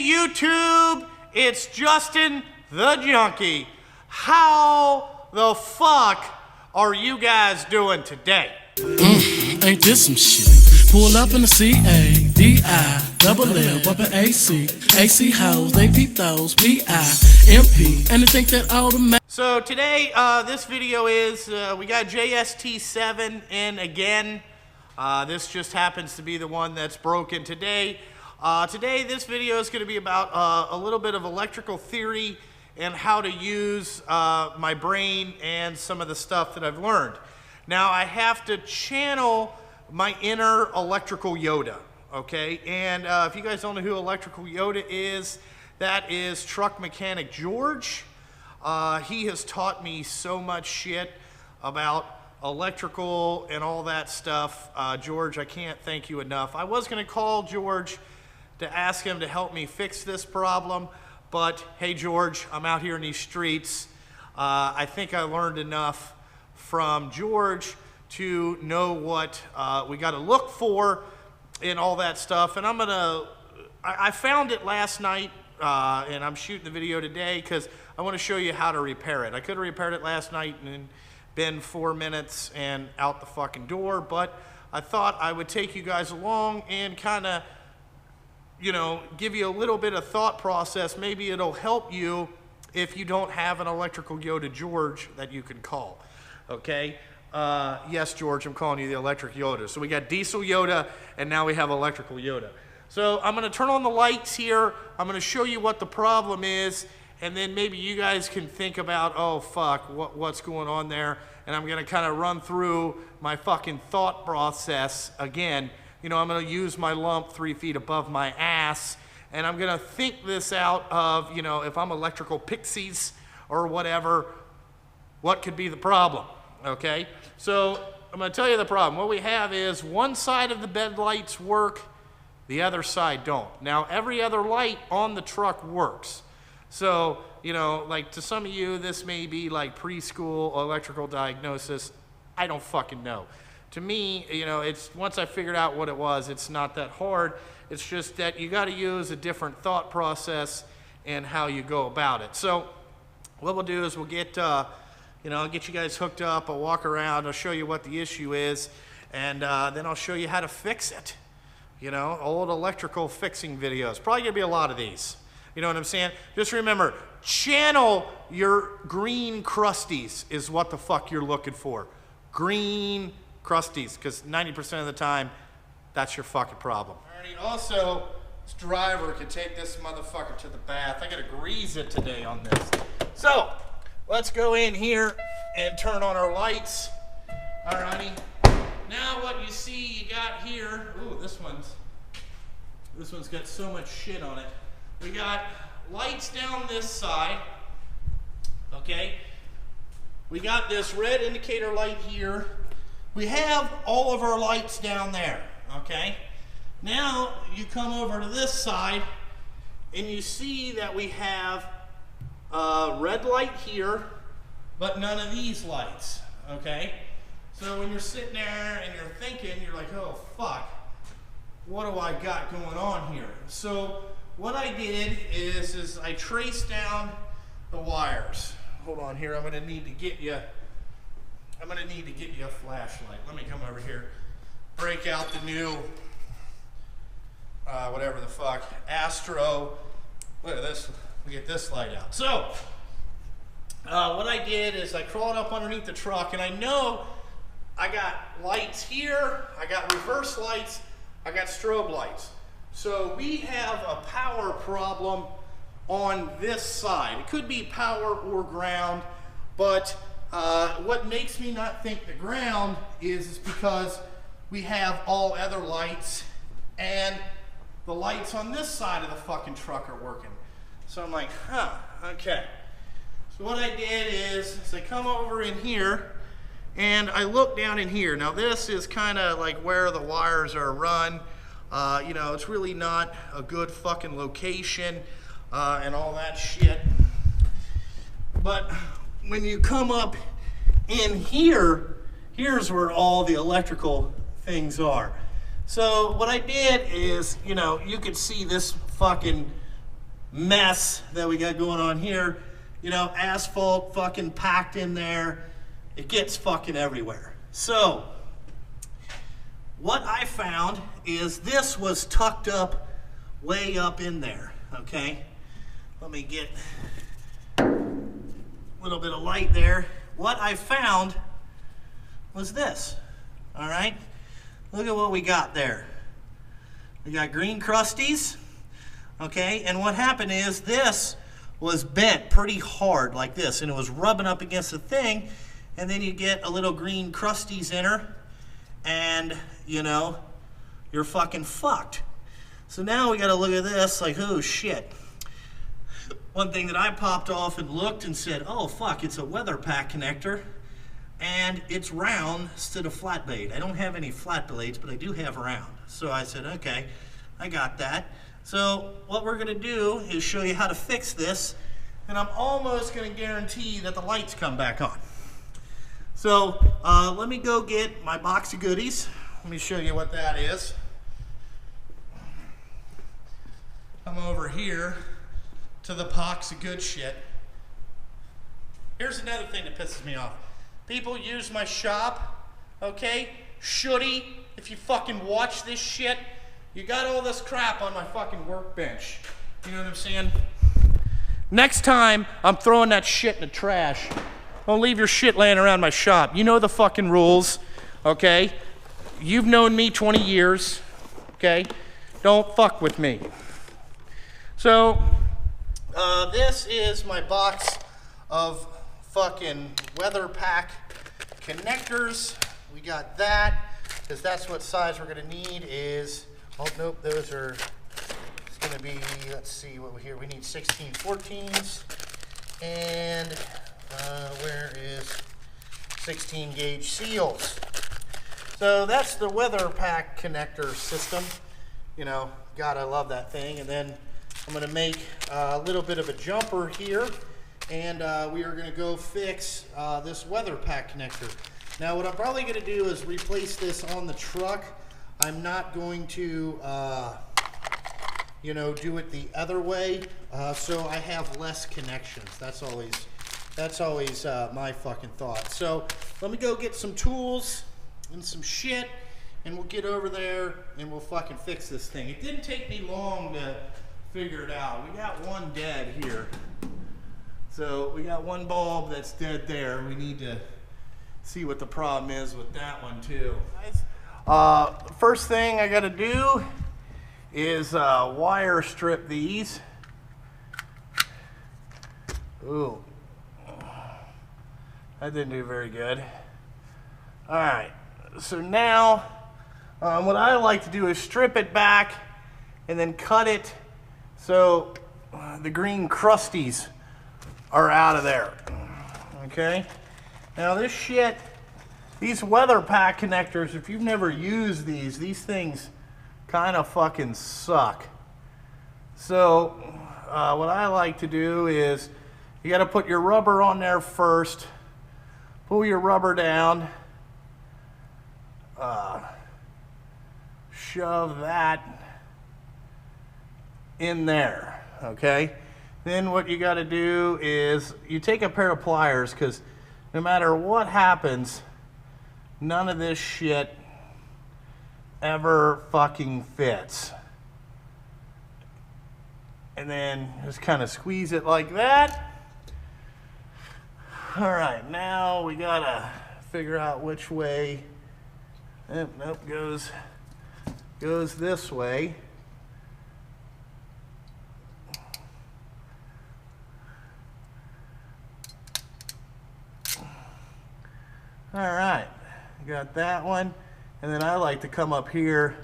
Hey YouTube, it's Justin the Junkie. How the fuck are you guys doing today? Ain't this some shit? Pull up in the C-A-D-I-double-L, bumpin' AC. AC hoes, they peep those, B-I-M-P. And they think that automatic. So today, this video is, we got JST7 in again. This just happens to be the one that's broken today. Today, this video is going to be about a little bit of electrical theory and how to use my brain and some of the stuff that I've learned. Now, I have to channel my inner electrical Yoda, okay? And if you guys don't know who electrical Yoda is, that is truck mechanic George. He has taught me so much shit about electrical and all that stuff. George, I can't thank you enough. I was going to call George to ask him to help me fix this problem, but hey George, I'm out here in these streets. I think I learned enough from George to know what we got to look for and all that stuff. And I found it last night and I'm shooting the video today because I want to show you how to repair it. I could have repaired it last night and been 4 minutes and out the fucking door, but I thought I would take you guys along and kind of, you know, give you a little bit of thought process. Maybe it'll help you if you don't have an electrical Yoda George that you can call, okay? Yes, George, I'm calling you the electric Yoda. So we got diesel Yoda, and now we have electrical Yoda. So I'm gonna turn on the lights here. I'm gonna show you what the problem is, and then maybe you guys can think about, oh fuck, what's going on there? And I'm gonna kind of run through my fucking thought process again. You know, I'm gonna use my lump 3 feet above my ass, and I'm gonna think this out of, you know, if I'm electrical pixies or whatever, what could be the problem, okay? So I'm gonna tell you the problem. What we have is one side of the bed lights work, the other side don't. Now, every other light on the truck works. So, you know, like to some of you, this may be like preschool electrical diagnosis. I don't fucking know. To me, you know, it's once I figured out what it was, it's not that hard. It's just that you got to use a different thought process and how you go about it. So what we'll do is we'll get, you know, I'll get you guys hooked up. I'll walk around. I'll show you what the issue is, and then I'll show you how to fix it. You know, old electrical fixing videos. Probably gonna be a lot of these. You know what I'm saying? Just remember, channel your green crusties is what the fuck you're looking for. Green crusties, because 90% of the time, that's your fucking problem. Alrighty, also, this driver can take this motherfucker to the bath. I gotta grease it today on this. So, let's go in here and turn on our lights. Alrighty. Now what you see you got here, ooh, this one's got so much shit on it. We got lights down this side, okay? We got this red indicator light here. We have all of our lights down there, okay? Now you come over to this side and you see that we have a red light here, but none of these lights, okay? So when you're sitting there and you're thinking, you're like, oh fuck, what do I got going on here? So what I did is I traced down the wires. Hold on here, I'm gonna need to get you a flashlight. Let me come over here, break out the new, whatever the fuck, Astro. Look at this, we get this light out. So, what I did is I crawled up underneath the truck, and I know I got lights here, I got reverse lights, I got strobe lights. So we have a power problem on this side. It could be power or ground, but what makes me not think the ground is because we have all other lights and the lights on this side of the fucking truck are working. So I'm like, huh, okay. So what I did is I come over in here and I look down in here. Now this is kind of like where the wires are run. You know, it's really not a good fucking location and all that shit. But when you come up in here, here's where all the electrical things are. So what I did is, you know, you could see this fucking mess that we got going on here. You know, asphalt fucking packed in there. It gets fucking everywhere. So, what I found is this was tucked up way up in there, okay? Let me get a little bit of light there. What I found was this, all right? Look at what we got there. We got green crusties, okay? And what happened is this was bent pretty hard like this, and it was rubbing up against the thing, and then you get a little green crusties in her, and, you know, you're fucking fucked. So now we gotta look at this like, oh shit. One thing that I popped off and looked and said, oh fuck, it's a weather pack connector, and it's round instead of flat blade. I don't have any flat blades, but I do have round. So I said, okay, I got that. So what we're gonna do is show you how to fix this, and I'm almost gonna guarantee that the lights come back on. So let me go get my box of goodies. Let me show you what that is. Come over here to the box of good shit. Here's another thing that pisses me off. People use my shop, okay? Shouldy, if you fucking watch this shit, you got all this crap on my fucking workbench. You know what I'm saying? Next time, I'm throwing that shit in the trash. Don't leave your shit laying around my shop. You know the fucking rules, okay? You've known me 20 years, okay? Don't fuck with me. So, this is my box of fucking weather pack connectors. We got that, because that's what size we're gonna need is, oh nope, those are, it's gonna be, let's see what we here, we need 16 14s, and where is 16 gauge seals. So that's the weather pack connector system. You know, God, I love that thing. And then I'm gonna make a little bit of a jumper here, and we are gonna go fix this weather pack connector. Now what I'm probably gonna do is replace this on the truck. I'm not going to, you know, do it the other way, so I have less connections. That's always my fucking thought. So let me go get some tools and some shit, and we'll get over there and we'll fucking fix this thing. It didn't take me long to figure it out. We got one dead here. So we got one bulb that's dead there. We need to see what the problem is with that one too. First thing I gotta do is wire strip these. Ooh, that didn't do very good. All right, so now what I like to do is strip it back and then cut it so the green crusties are out of there. Okay, now this shit, these weather pack connectors, if you've never used these things kind of fucking suck. So what I like to do is you got to put your rubber on there first, pull your rubber down, shove that in there, okay? Then what you got to do is you take a pair of pliers, because no matter what happens, none of this shit ever fucking fits. And then just kind of squeeze it like that. All right, now we gotta figure out which way. Nope, goes this way. All right, got that one. And then I like to come up here,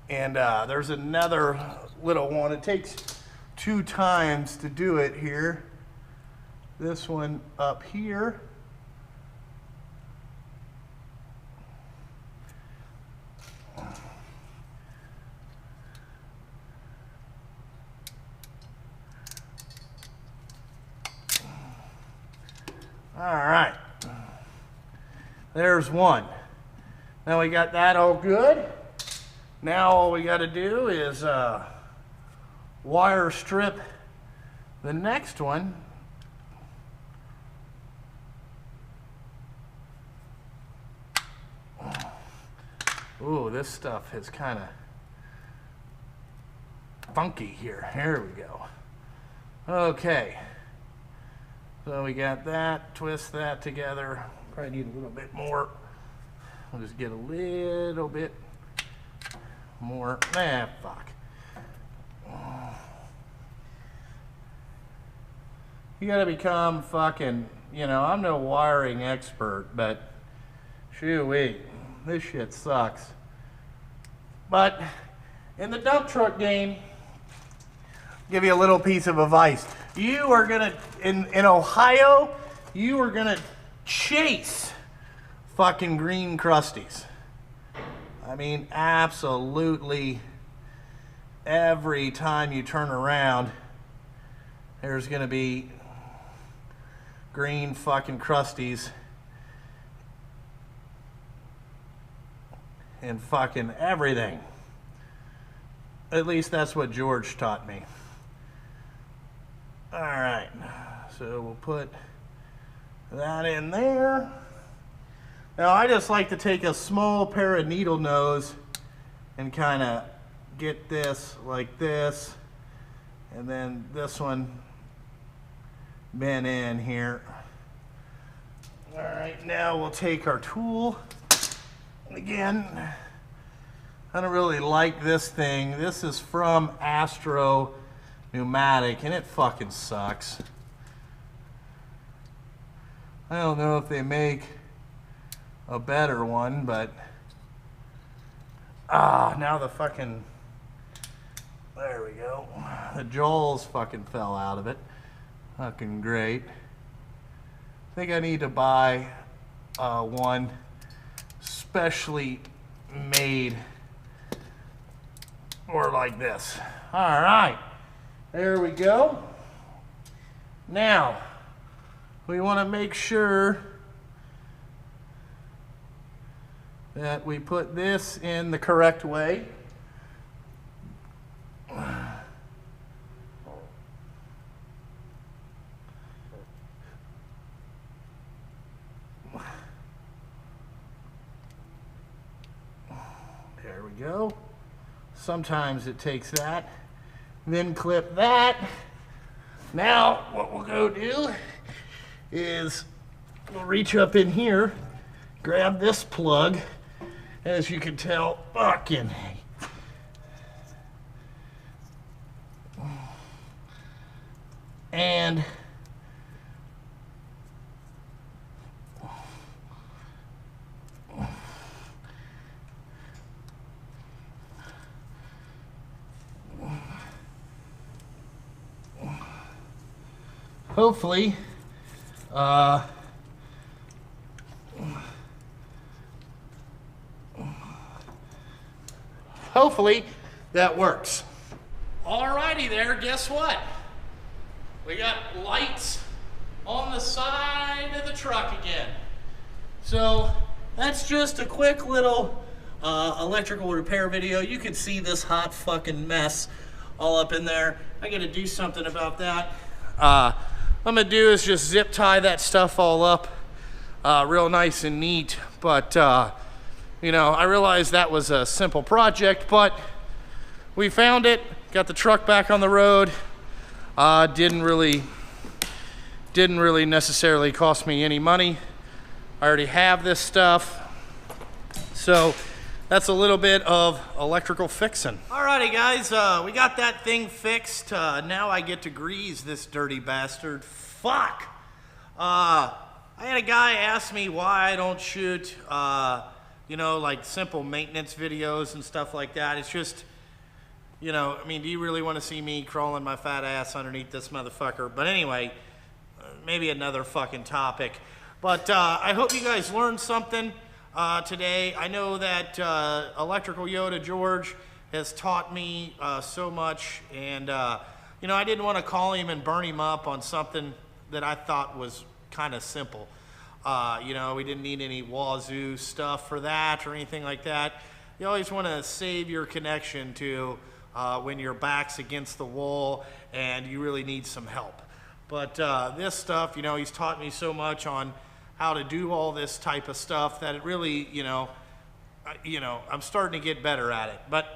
and there's another little one. It takes 2 times to do it here. This one up here. All right, there's one. Now we got that all good. Now all we got to do is wire strip the next one. Ooh, this stuff is kind of funky here. Here we go. Okay. So we got that, twist that together. Probably need a little bit more. We'll just get a little bit more. Fuck. You gotta become fucking, you know, I'm no wiring expert, but shoo-wee, this shit sucks. But in the dump truck game, give you a little piece of advice. You are gonna, in Ohio, you are gonna chase fucking green crusties. I mean, absolutely every time you turn around, there's gonna be green fucking crusties and fucking everything. At least that's what George taught me. All right, so we'll put that in there. Now I just like to take a small pair of needle nose and kind of get this like this, and then this one bent in here. All right, now we'll take our tool. Again, I don't really like this thing. This is from Astro Pneumatic, and it fucking sucks. I don't know if they make a better one, but now the fucking, there we go. The jawls fucking fell out of it. Fucking great. I think I need to buy one specially made or like this. All right, there we go. Now we want to make sure that we put this in the correct way. There we go. Sometimes it takes that. Then clip that. Now what we'll go do is we'll reach up in here, grab this plug. As you can tell, fucking and hopefully hopefully that works. Alrighty there, guess what? We got lights on the side of the truck again. So that's just a quick little electrical repair video. You can see this hot fucking mess all up in there. I gotta do something about that. What I'm gonna do is just zip tie that stuff all up real nice and neat. But you know, I realized that was a simple project, but we found it, got the truck back on the road. Didn't really necessarily cost me any money. I already have this stuff. So that's a little bit of electrical fixing. Alrighty guys, we got that thing fixed. Now I get to grease this dirty bastard. Fuck! I had a guy ask me why I don't shoot, you know, like simple maintenance videos and stuff like that. It's just, you know, I mean, do you really want to see me crawling my fat ass underneath this motherfucker? But anyway, maybe another fucking topic. But I hope you guys learned something today. I know that Electrical Yoda George has taught me so much, and you know, I didn't want to call him and burn him up on something that I thought was kind of simple. You know, we didn't need any wazoo stuff for that or anything like that. You always want to save your connection to when your back's against the wall and you really need some help. But this stuff, you know, he's taught me so much on how to do all this type of stuff that it really, you know, I'm starting to get better at it. But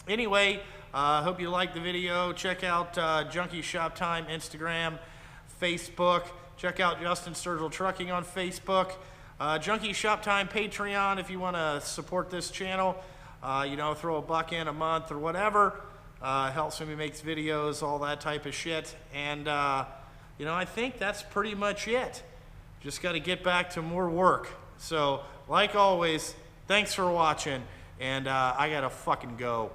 anyway, I hope you liked the video. Check out Junkie Shop Time Instagram, Facebook. Check out Justin Sturgill Trucking on Facebook. Junkie Shop Time Patreon if you want to support this channel. You know, throw a buck in a month or whatever. Helps when he makes videos, all that type of shit. And, you know, I think that's pretty much it. Just got to get back to more work. So, like always, thanks for watching. And I got to fucking go.